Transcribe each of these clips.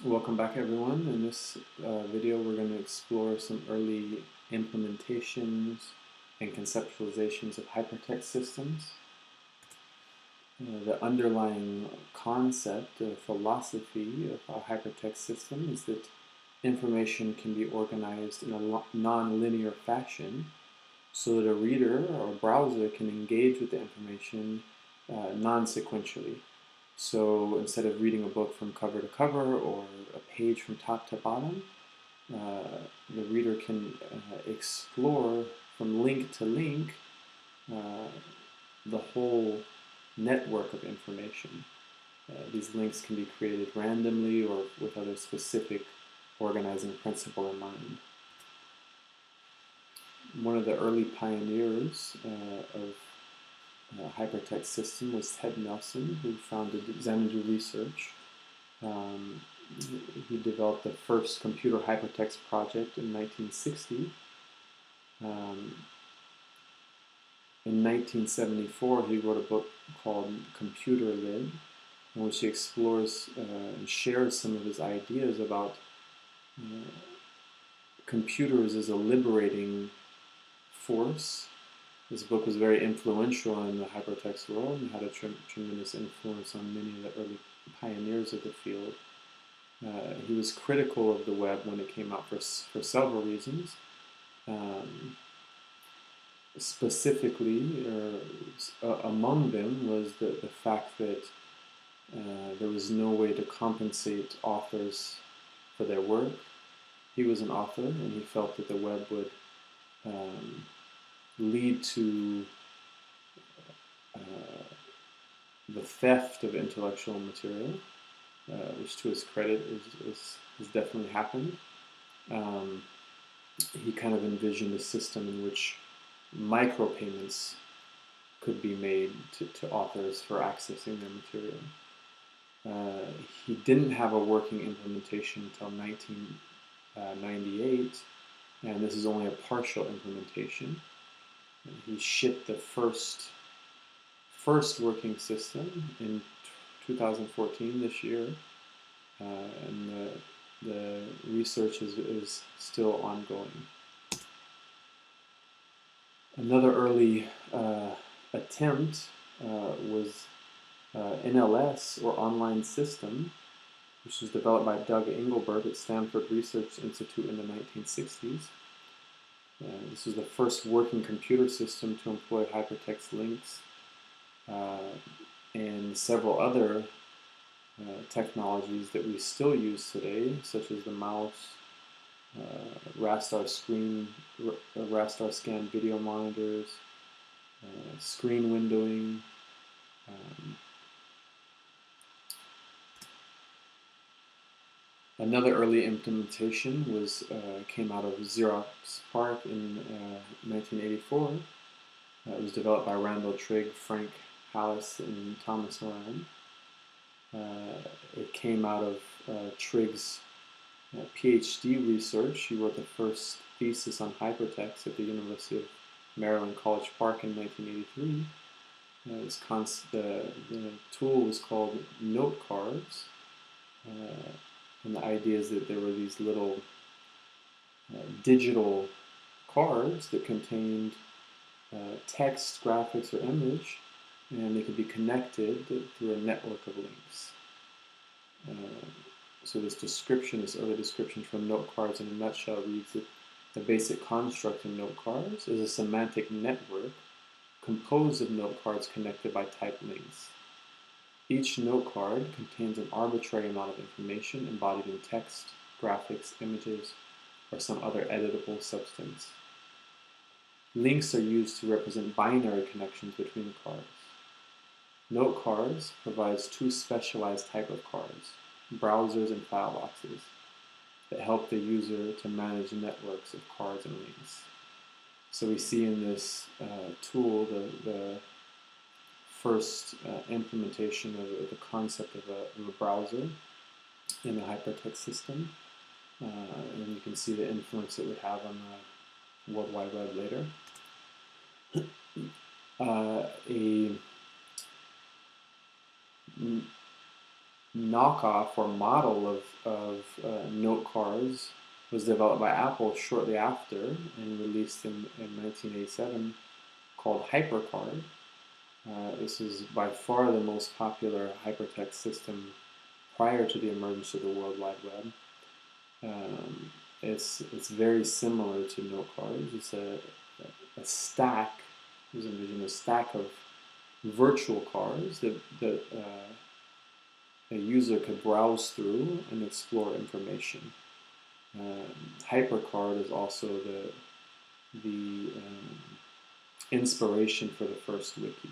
Welcome back, everyone. In this video, we're going to explore some early implementations and conceptualizations of hypertext systems. The underlying concept or philosophy of a hypertext system is that information can be organized in a non-linear fashion so that a reader or a browser can engage with the information non-sequentially. So instead of reading a book from cover to cover or a page from top to bottom, the reader can explore from link to link uh, the whole network of information. These links can be created randomly or with other specific organizing principle in mind. One of the early pioneers of hypertext system was Ted Nelson, who founded Xanadu Research. Um, he developed the first computer hypertext project in 1960. Um, in 1974, he wrote a book called Computer Lib, in which he explores and shares some of his ideas about computers as a liberating force. This book was very influential in the hypertext world and had a tremendous influence on many of the early pioneers of the field. He was critical of the web when it came out for several reasons. Specifically, among them was the fact that there was no way to compensate authors for their work. He was an author, and he felt that the web would lead to the theft of intellectual material, which to his credit has definitely happened. He kind of envisioned a system in which micropayments could be made to authors for accessing their material. He didn't have a working implementation until 1998, and this is only a partial implementation. He shipped the first working system in 2014, this year, and the research is still ongoing. Another early attempt was NLS, or Online System, which was developed by Doug Engelbert at Stanford Research Institute in the 1960s. This was the first working computer system to employ hypertext links and several other technologies that we still use today, such as the mouse, raster scan video monitors, screen windowing. Another early implementation came out of Xerox PARC in 1984. It was developed by Randall Trigg, Frank Hallis, and Thomas Moran. It came out of Trigg's PhD research. He wrote the first thesis on hypertext at the University of Maryland College Park in 1983. The tool was called note cards, and the idea is that there were these little digital cards that contained text, graphics, or image, and they could be connected through a network of links. So this early description from note cards in a nutshell reads that the basic construct in note cards is a semantic network composed of note cards connected by typed links. Each note card contains an arbitrary amount of information embodied in text, graphics, images, or some other editable substance. Links are used to represent binary connections between the cards. Note cards provides two specialized type of cards, browsers and file boxes, that help the user to manage networks of cards and links. So we see in this tool the first implementation of the concept of a browser in a hypertext system, and you can see the influence it would have on the World Wide Web later. A knockoff or model of note cards was developed by Apple shortly after and released in 1987, called HyperCard. This is by far the most popular hypertext system prior to the emergence of the World Wide Web. It's very similar to note cards. It's a stack. You envision a stack of virtual cards that a user could browse through and explore information. HyperCard is also the inspiration for the first wiki.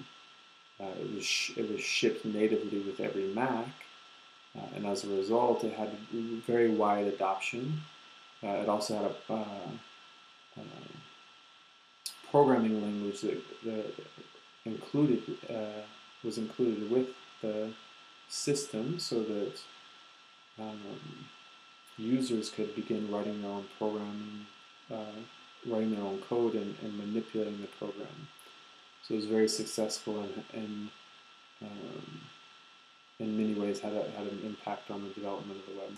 It was shipped natively with every Mac, and as a result, it had very wide adoption. It also had a programming language that included was included with the system, so that users could begin writing their own programming, writing their own code, and manipulating the program. So it was very successful and in many ways had an impact on the development of the web.